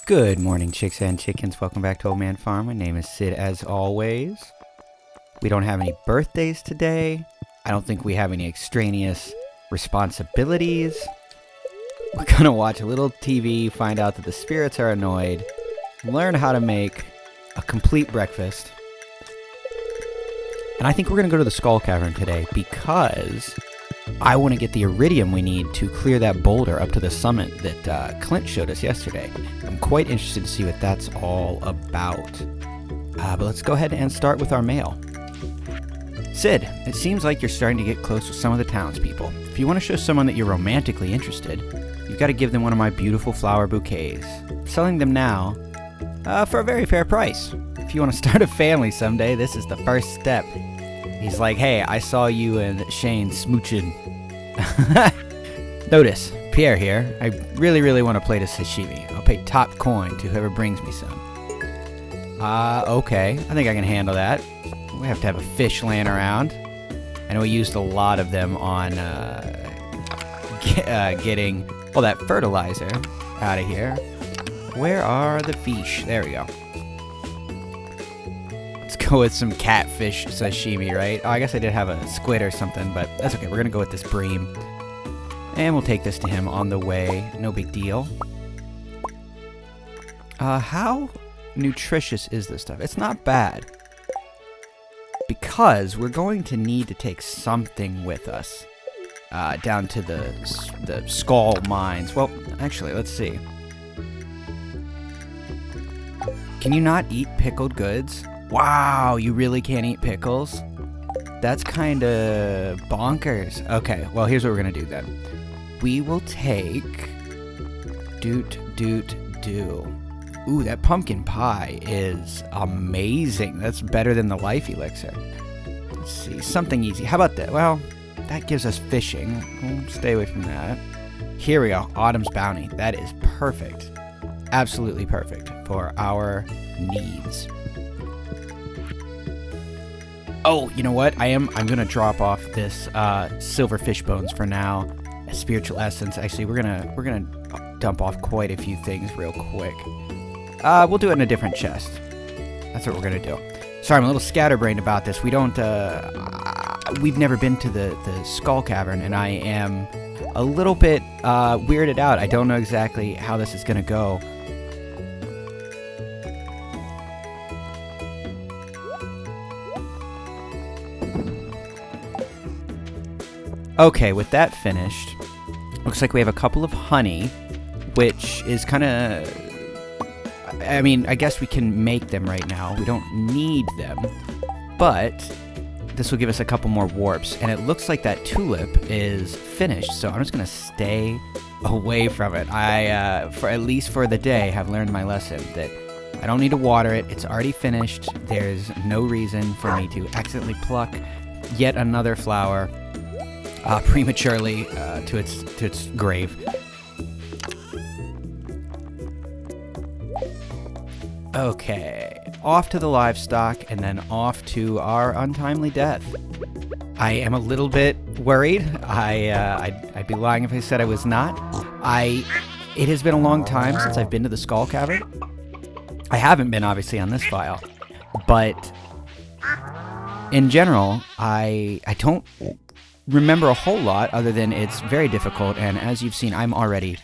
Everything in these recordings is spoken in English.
Good morning, chicks and chickens. Welcome back to Old Man Farm. My name is Sid, as always. We don't have any birthdays today. I don't think we have any extraneous responsibilities. We're gonna watch a little TV, find out that the spirits are annoyed, learn how to make a complete breakfast. And I think we're gonna go to the Skull Cavern today because I want to get the iridium we need to clear that boulder up to the summit that Clint showed us yesterday. I'm quite interested to see what that's all about. But let's go ahead and start with our mail. Sid, it seems like you're starting to get close with some of the townspeople. If you want to show someone that you're romantically interested, you've got to give them one of my beautiful flower bouquets. I'm selling them now for a very fair price. If you want to start a family someday, this is the first step. He's like, hey, I saw you and Shane smooching. Notice, Pierre here. I really want to play the sashimi. I'll pay top coin to whoever brings me some. Okay. I think I can handle that. We have to have a fish laying around. I know we used a lot of them on getting all that fertilizer out of here. Where are the fish? There we go. Go with some catfish sashimi, right? Oh, I guess I did have a squid or something, but that's okay. We're gonna go with this bream. And we'll take this to him on the way. No big deal. How nutritious is this stuff? It's not bad. Because we're going to need to take something with us. Down to the skull mines. Well, actually, let's see. Can you not eat pickled goods? Wow, you really can't eat pickles? That's kind of bonkers. Okay, well, here's what we're going to do then. We will take... Doot. Ooh, that pumpkin pie is amazing. That's better than the life elixir. Let's see, something easy. How about that? Well, that gives us fishing. We'll stay away from that. Here we go, Autumn's Bounty. That is perfect. Absolutely perfect for our needs. Oh, you know what? I'm gonna drop off this silver fish bones for now. A spiritual essence. Actually, we're gonna dump off quite a few things real quick. We'll do it in a different chest. That's what we're gonna do. Sorry, I'm a little scatterbrained about this. We've never been to the Skull Cavern, and I am a little bit weirded out. I don't know exactly how this is gonna go. Okay, with that finished, looks like we have a couple of honey, which is kind of... I mean, I guess we can make them right now. We don't need them, but this will give us a couple more warps, and it looks like that tulip is finished, so I'm just going to stay away from it. I, for at least for the day, have learned my lesson that I don't need to water it. It's already finished. There's no reason for me to accidentally pluck yet another flower prematurely to its grave. Okay, off to the livestock, and then off to our untimely death. I am a little bit worried. I'd be lying if I said I was not. It has been a long time since I've been to the Skull Cavern. I haven't been, obviously, on this file, but in general, I don't remember a whole lot other than it's very difficult, and as you've seen, I'm already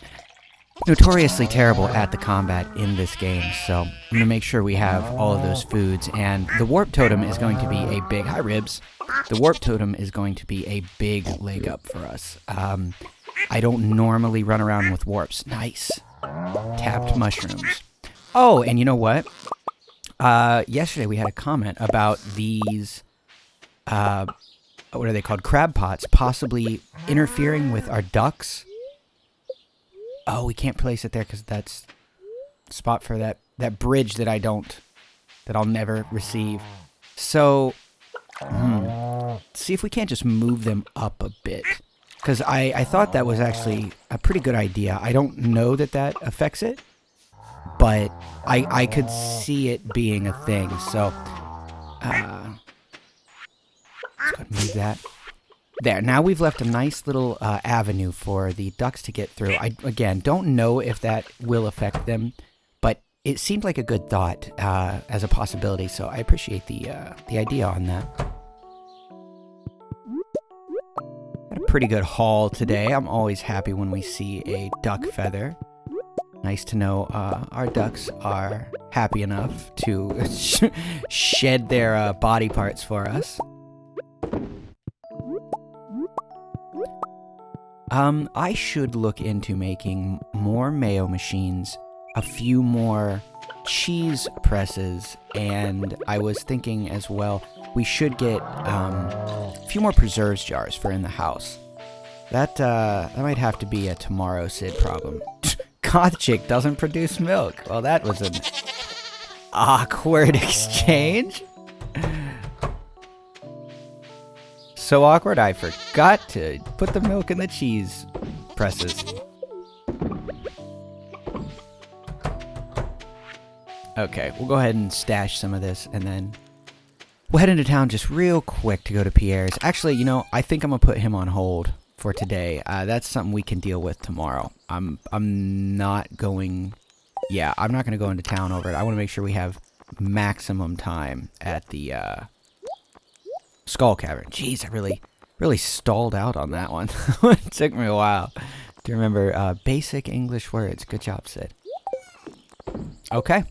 notoriously terrible at the combat in this game, so I'm going to make sure we have all of those foods, and the warp totem is going to be a big... Hi, Ribs. The warp totem is going to be a big leg up for us. I don't normally run around with warps. Nice. Tapped mushrooms. Oh, and you know what? Yesterday we had a comment about these... what are they called? Crab pots possibly interfering with our ducks. Oh, we can't place it there because that's the spot for that bridge that I'll never receive. So, see if we can't just move them up a bit. Because I thought that was actually a pretty good idea. I don't know that affects it, but I could see it being a thing. So, let's go ahead and move that. There, now we've left a nice little avenue for the ducks to get through. I, again, don't know if that will affect them, but it seemed like a good thought as a possibility, so I appreciate the idea on that. Had a pretty good haul today. I'm always happy when we see a duck feather. Nice to know our ducks are happy enough to shed their body parts for us. I should look into making more mayo machines, a few more cheese presses, and I was thinking as well, we should get a few more preserves jars for in the house. That might have to be a tomorrow Sid problem. Goth chick doesn't produce milk. Well, that was an awkward exchange. So awkward, I forgot to put the milk in the cheese presses. Okay, we'll go ahead and stash some of this, and then we'll head into town just real quick to go to Pierre's. Actually, you know, I think I'm gonna put him on hold for today. That's something we can deal with tomorrow. I'm not going... Yeah, I'm not gonna go into town over it. I want to make sure we have maximum time at the Skull Cavern. Jeez, I really stalled out on that one. It took me a while to remember basic English words. Good job, Sid. Okay.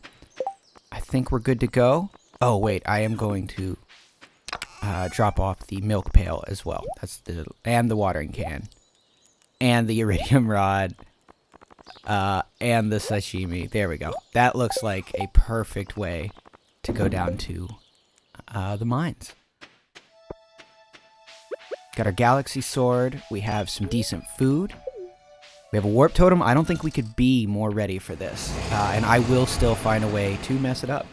I think we're good to go. Oh, wait, I am going to drop off the milk pail as well. And the watering can. And the iridium rod. And the sashimi. There we go. That looks like a perfect way to go down to the mines. Got our galaxy sword. We have some decent food. We have a warp totem. I don't think we could be more ready for this. And I will still find a way to mess it up.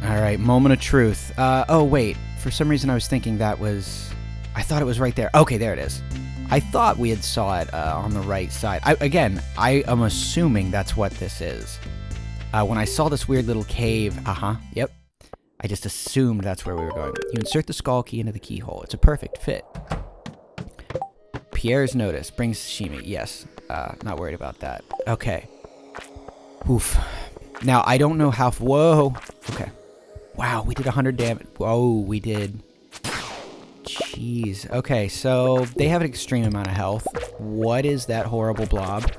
Alright, moment of truth. Oh, wait. For some reason I was thinking that was... I thought it was right there. Okay, there it is. I thought we had saw it on the right side. Again, I am assuming that's what this is. When I saw this weird little cave, yep. I just assumed that's where we were going. You insert the skull key into the keyhole. It's a perfect fit. Pierre's notice. Brings sashimi. Yes. Not worried about that. Okay. Oof. Now, I don't know how... Whoa. Okay. Wow, we did 100 damage. Whoa, we did... Jeez. Okay, so they have an extreme amount of health. What is that horrible blob?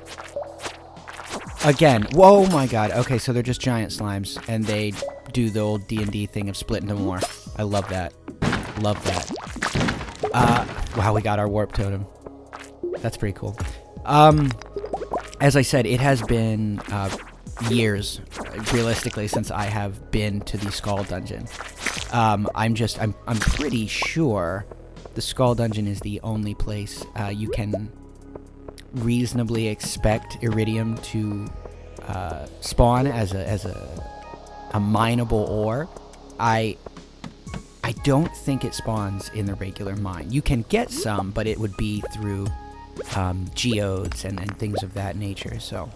Again. Whoa, my god. Okay, so they're just giant slimes, and they do the old D&D thing of split into more. I love that. Love that. Wow, we got our warp totem. That's pretty cool. As I said, it has been years, realistically, since I have been to the Skull Dungeon. I'm pretty sure the Skull Dungeon is the only place you can reasonably expect iridium to spawn as a mineable ore. I don't think it spawns in the regular mine. You can get some, but it would be through geodes and things of that nature. So,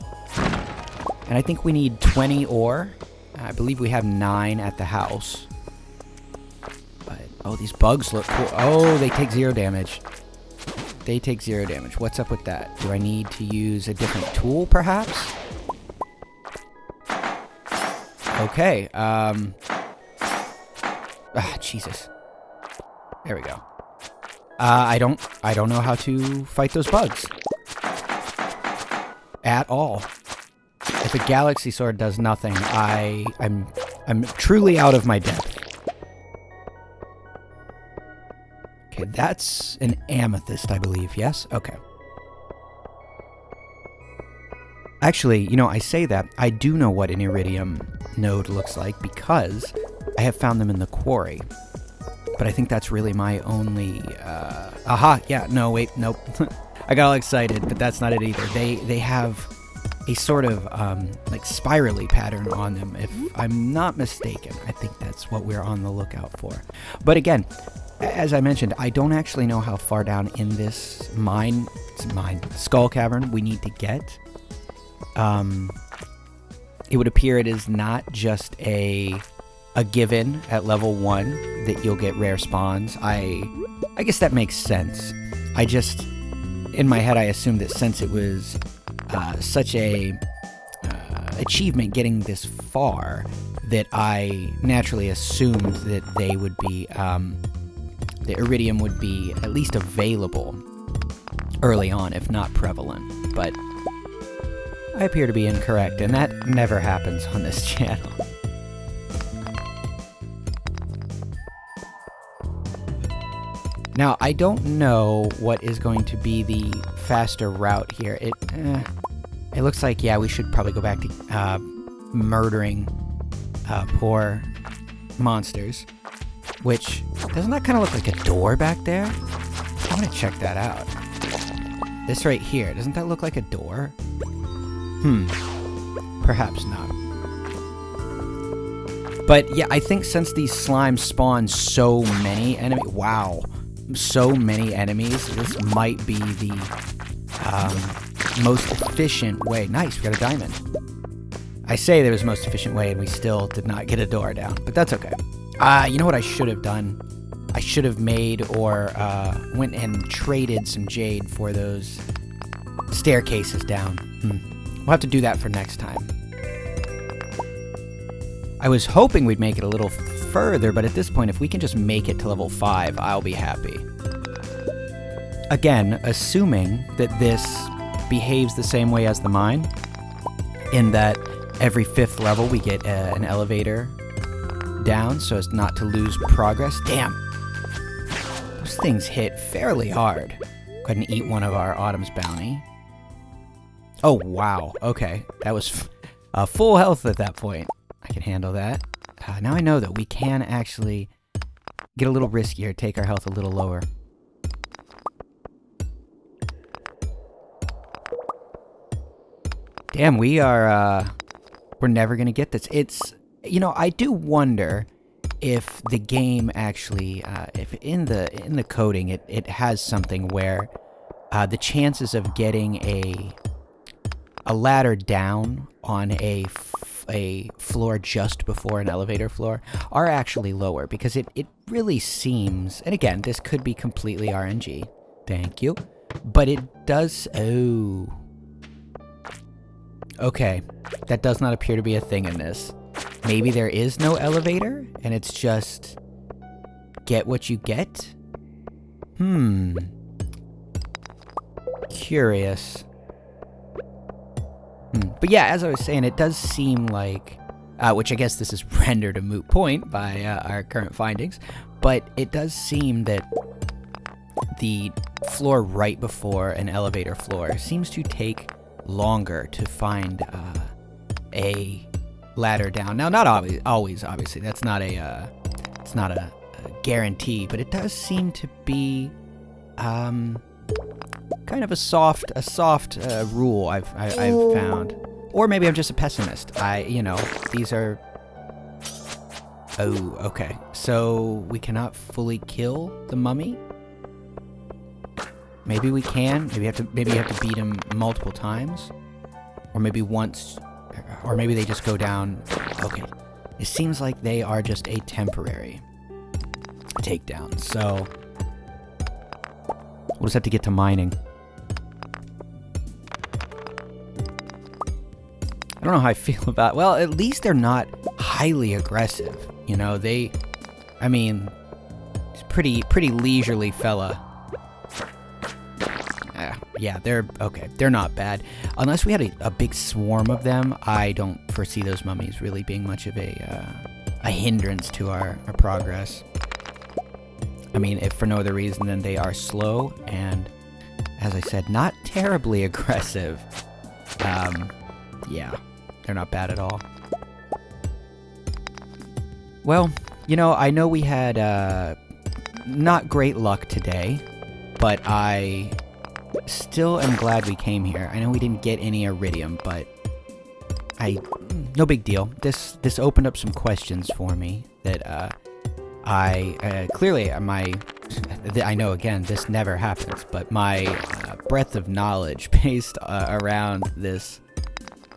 and I think we need 20 ore. I believe we have 9 at the house. But oh, these bugs look cool. Oh, they take 0 damage. They take 0 damage. What's up with that? Do I need to use a different tool, perhaps? Okay. Jesus. There we go. I don't know how to fight those bugs. At all. If a galaxy sword does nothing, I'm truly out of my depth. Okay, that's an amethyst, I believe. Yes? Okay. Actually, you know, I say that. I do know what an iridium node looks like because I have found them in the quarry. But I think that's really my only... yeah, no, wait, nope. I got all excited, but that's not it either. They have a sort of, like, spirally pattern on them. If I'm not mistaken, I think that's what we're on the lookout for. But again, as I mentioned, I don't actually know how far down in this Skull Cavern we need to get. It would appear it is not just a a given at level 1 that you'll get rare spawns. I guess that makes sense. I just, in my head, I assumed that since it was such a achievement getting this far, that I naturally assumed that they would be, the iridium would be at least available early on, if not prevalent. But I appear to be incorrect, and that never happens on this channel. Now, I don't know what is going to be the faster route here. It looks like, yeah, we should probably go back to murdering poor monsters. Which, doesn't that kind of look like a door back there? I want to check that out. This right here, doesn't that look like a door? Perhaps not. But yeah, I think since these slimes spawn so many enemies, wow, so many enemies, this might be the most efficient way. Nice, we got a diamond. I say there was the most efficient way and we still did not get a door down, but that's okay. You know what I should have done? I should have made or went and traded some jade for those staircases down. We'll have to do that for next time. I was hoping we'd make it a little further, but at this point, if we can just make it to level 5, I'll be happy. Again, assuming that this behaves the same way as the mine, in that every 5th level we get an elevator down so as not to lose progress. Damn! Those things hit fairly hard. Go ahead and eat one of our Autumn's bounty. Oh, wow. Okay. That was full health at that point. I can handle that. Now I know that we can actually get a little riskier, take our health a little lower. Damn, we are, we're never gonna get this. It's, you know, I do wonder if the game actually, if in the coding it has something where the chances of getting a ladder down on a floor just before an elevator floor are actually lower, because it really seems, and again, this could be completely RNG, thank you, but it does, oh, okay, that does not appear to be a thing in this. Maybe there is no elevator, and it's just get what you get? Curious. But yeah, as I was saying, it does seem like, which I guess this is rendered a moot point by our current findings, but it does seem that the floor right before an elevator floor seems to take longer to find a ladder down. Now, not always, obviously, that's not it's not a guarantee, but it does seem to be kind of a soft rule I've found. Or maybe I'm just a pessimist. You know, these are... Oh, okay. So we cannot fully kill the mummy? Maybe we can. Maybe you have to beat him multiple times. Or maybe once. Or maybe they just go down. Okay. It seems like they are just a temporary takedown. So we'll just have to get to mining. I don't know how I feel about... Well, at least they're not highly aggressive. You know, I mean, it's pretty leisurely fella. Yeah, they're okay. They're not bad. Unless we had a big swarm of them, I don't foresee those mummies really being much of a hindrance to our progress. I mean, if for no other reason than they are slow and, as I said, not terribly aggressive. Yeah, they're not bad at all. Well, you know, I know we had not great luck today, but I still am glad we came here. I know we didn't get any iridium, but no big deal. This opened up some questions for me that clearly I know, again, this never happens, but my breadth of knowledge based around this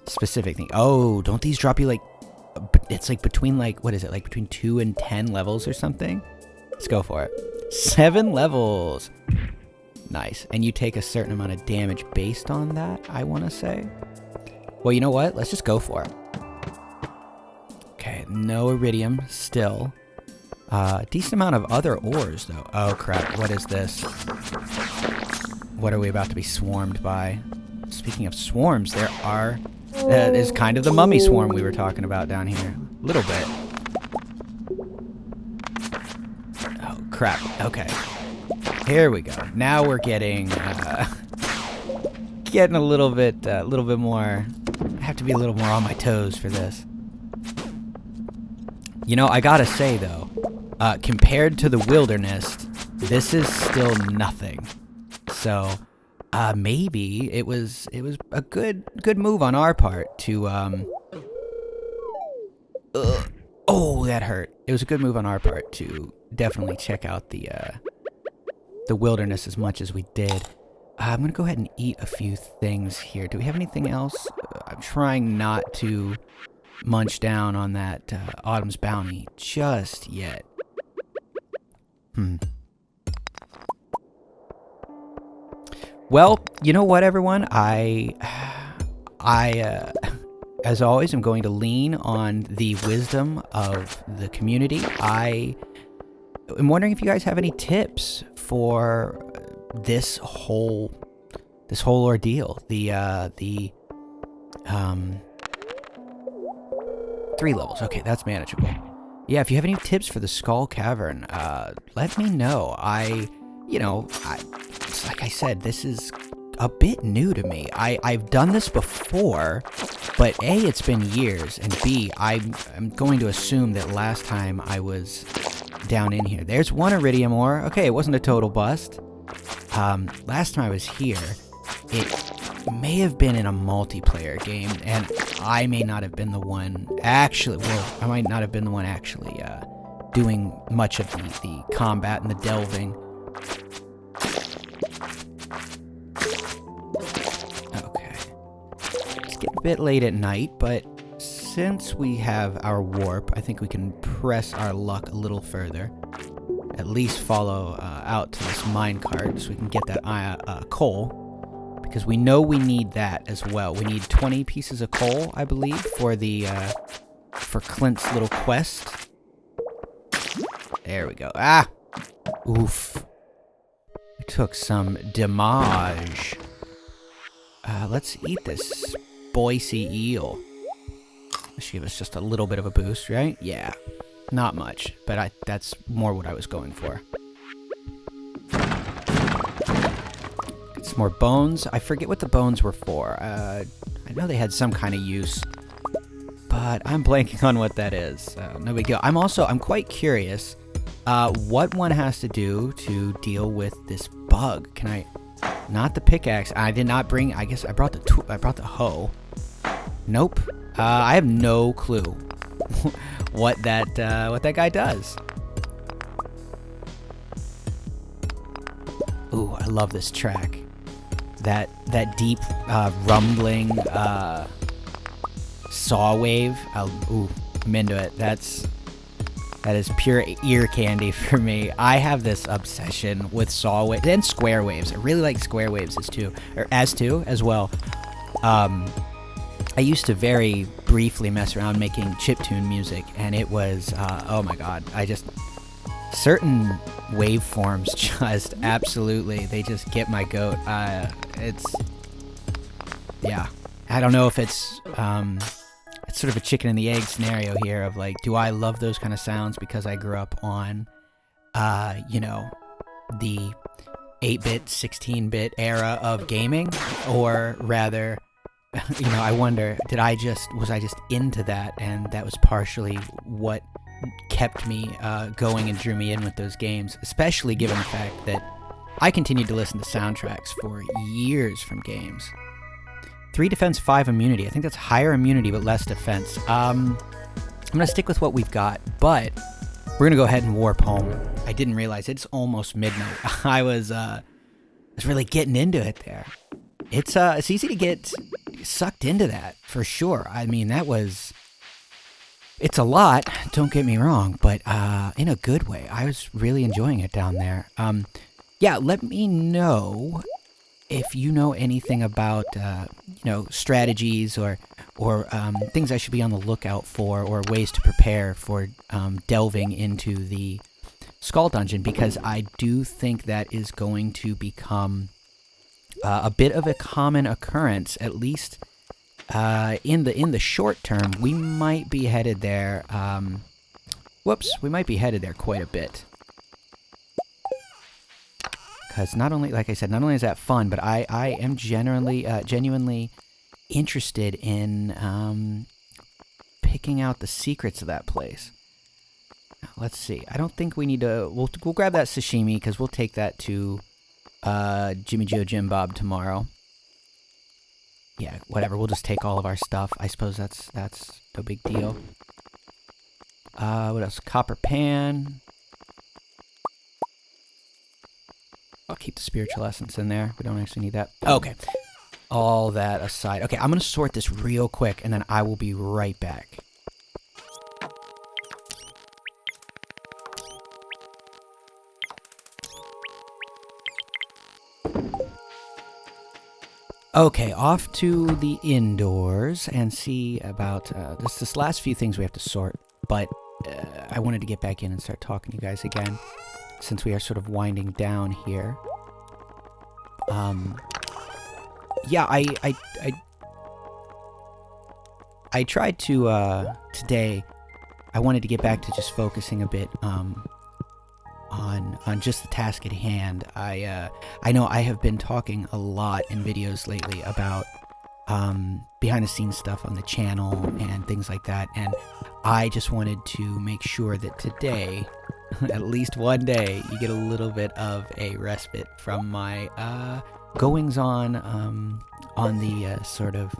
specific thing. Oh, don't these drop you like... it's like between like, what is it? Like between 2 and 10 levels or something? Let's go for it. 7 levels. Nice. And you take a certain amount of damage based on that, I want to say. Well, you know what? Let's just go for it. Okay, no iridium still. Decent amount of other ores, though. Oh, crap. What is this? What are we about to be swarmed by? Speaking of swarms, there are... That is kind of the mummy swarm we were talking about down here. A little bit. Oh, crap. Okay. Here we go. Now we're getting... getting a little bit more... I have to be a little more on my toes for this. You know, I gotta say, though, compared to the wilderness, this is still nothing. So... maybe it was a good move on our part to oh, that hurt. It was a good move on our part to definitely check out the wilderness as much as we did. I'm gonna go ahead and eat a few things here. Do we have anything else? I'm trying not to munch down on that Autumn's Bounty just yet. Well, you know what, everyone? I as always, am going to lean on the wisdom of the community. I am wondering if you guys have any tips for this whole ordeal. The 3 levels. Okay, that's manageable. Yeah, if you have any tips for the Skull Cavern, let me know. Like I said, this is a bit new to me. I've done this before, but A, it's been years, and B, I'm going to assume that last time I was down in here. There's 1 iridium ore. Okay, it wasn't a total bust. Last time I was here, it may have been in a multiplayer game, and I may not have been the one actually, I might not have been the one actually doing much of the combat and the delving. Get a bit late at night, but since we have our warp, I think we can press our luck a little further. At least follow out to this minecart so we can get that coal, because we know we need that as well. We need 20 pieces of coal, I believe, for the for Clint's little quest. There we go. Ah! Oof. I took some damage. Let's eat this Boise eel. That should give us just a little bit of a boost, right? Yeah. Not much, but that's more what I was going for. Get some more bones. I forget what the bones were for. I know they had some kind of use, but I'm blanking on what that is. No big deal. I'm quite curious what one has to do to deal with this bug. Can I... Not the pickaxe. I did not bring... I guess I brought the hoe. Nope. I have no clue what that guy does. Ooh, I love this track. That deep rumbling saw wave. Ooh, I'm into it. That is pure ear candy for me. I have this obsession with saw waves and square waves. I really like square waves as well. I used to very briefly mess around making chiptune music, and it was, oh my god, certain waveforms just absolutely, they just get my goat. Yeah. I don't know if it's sort of a chicken and the egg scenario here of like, do I love those kind of sounds because I grew up on, the 8-bit, 16-bit era of gaming, or rather, I wonder, was I just into that, and that was partially what kept me going and drew me in with those games, especially given the fact that I continued to listen to soundtracks for years from games. 3 defense, 5 immunity. I think that's higher immunity but less defense. I'm going to stick with what we've got, but we're going to go ahead and warp home. I didn't realize it's almost midnight. I was really getting into it there. It's easy to get sucked into that, for sure. I mean, that was It's a lot, don't get me wrong, but in a good way. I was really enjoying it down there. Yeah, let me know if you know anything about, strategies or things I should be on the lookout for, or ways to prepare for delving into the Skull Dungeon, because I do think that is going to become a bit of a common occurrence, at least in the short term. We might be headed there. We might be headed there quite a bit. Because not only, like I said, not only is that fun, but I am genuinely interested in picking out the secrets of that place. Now, let's see. I don't think we need to. We'll grab that sashimi because we'll take that to Jimmy Joe Jim Bob tomorrow. Yeah, whatever. We'll just take all of our stuff. I suppose that's no big deal. What else? Copper pan. I'll keep the spiritual essence in there. We don't actually need that. Okay. All that aside. Okay, I'm going to sort this real quick, and then I will be right back. Okay, off to the indoors and see about this last few things we have to sort, but I wanted to get back in and start talking to you guys again, since we are sort of winding down here. Yeah, I tried to, today, I wanted to get back to just focusing a bit, on just the task at hand. I know I have been talking a lot in videos lately about, behind the scenes stuff on the channel and things like that, and I just wanted to make sure that today, at least one day, you get a little bit of a respite from my, goings-on, on the, sort of,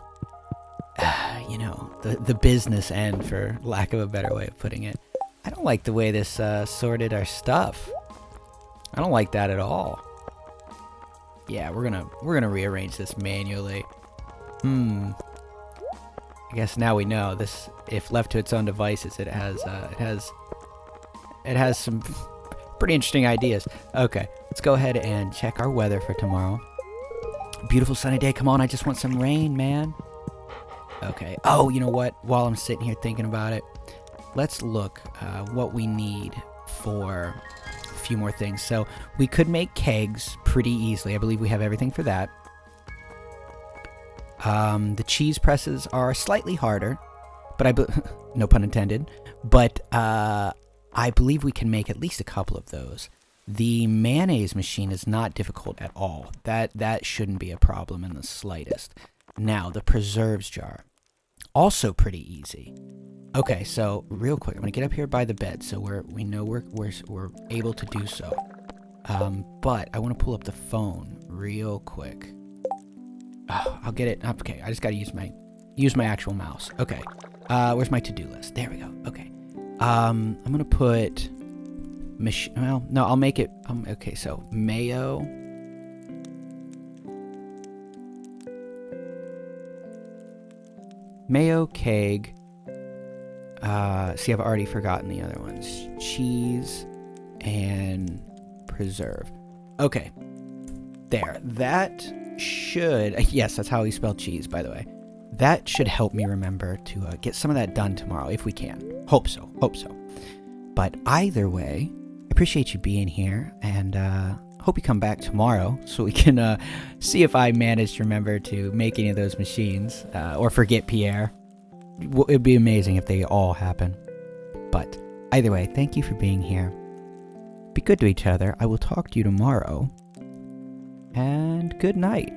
the business end, for lack of a better way of putting it. I don't like the way this, sorted our stuff. I don't like that at all. Yeah, we're gonna rearrange this manually. I guess now we know this, if left to its own devices, it has some pretty interesting ideas. Okay, let's go ahead and check our weather for tomorrow. Beautiful sunny day. Come on, I just want some rain, man. Okay. Oh, you know what? While I'm sitting here thinking about it, let's look what we need for a few more things. So we could make kegs pretty easily. I believe we have everything for that. The cheese presses are slightly harder, but no pun intended. But I believe we can make at least a couple of those. The mayonnaise machine is not difficult at all. That shouldn't be a problem in the slightest. Now, the preserves jar, also pretty easy. Okay, so real quick, I'm gonna get up here by the bed so we know we're able to do so. But I want to pull up the phone real quick. Oh, I'll get it. Okay, I just gotta use my actual mouse. Okay, where's my to-do list? There we go. Okay, I'm gonna put well, no, I'll make it. Okay, so mayo. Mayo keg. See, I've already forgotten the other ones. Cheese and preserve. Okay. There. That should... Yes, that's how we spell cheese, by the way. That should help me remember to get some of that done tomorrow, if we can. Hope so. Hope so. But either way, I appreciate you being here, and hope you come back tomorrow so we can see if I manage to remember to make any of those machines, or forget Pierre. It'd be amazing if they all happen. But either way, thank you for being here. Be good to each other. I will talk to you tomorrow. And good night.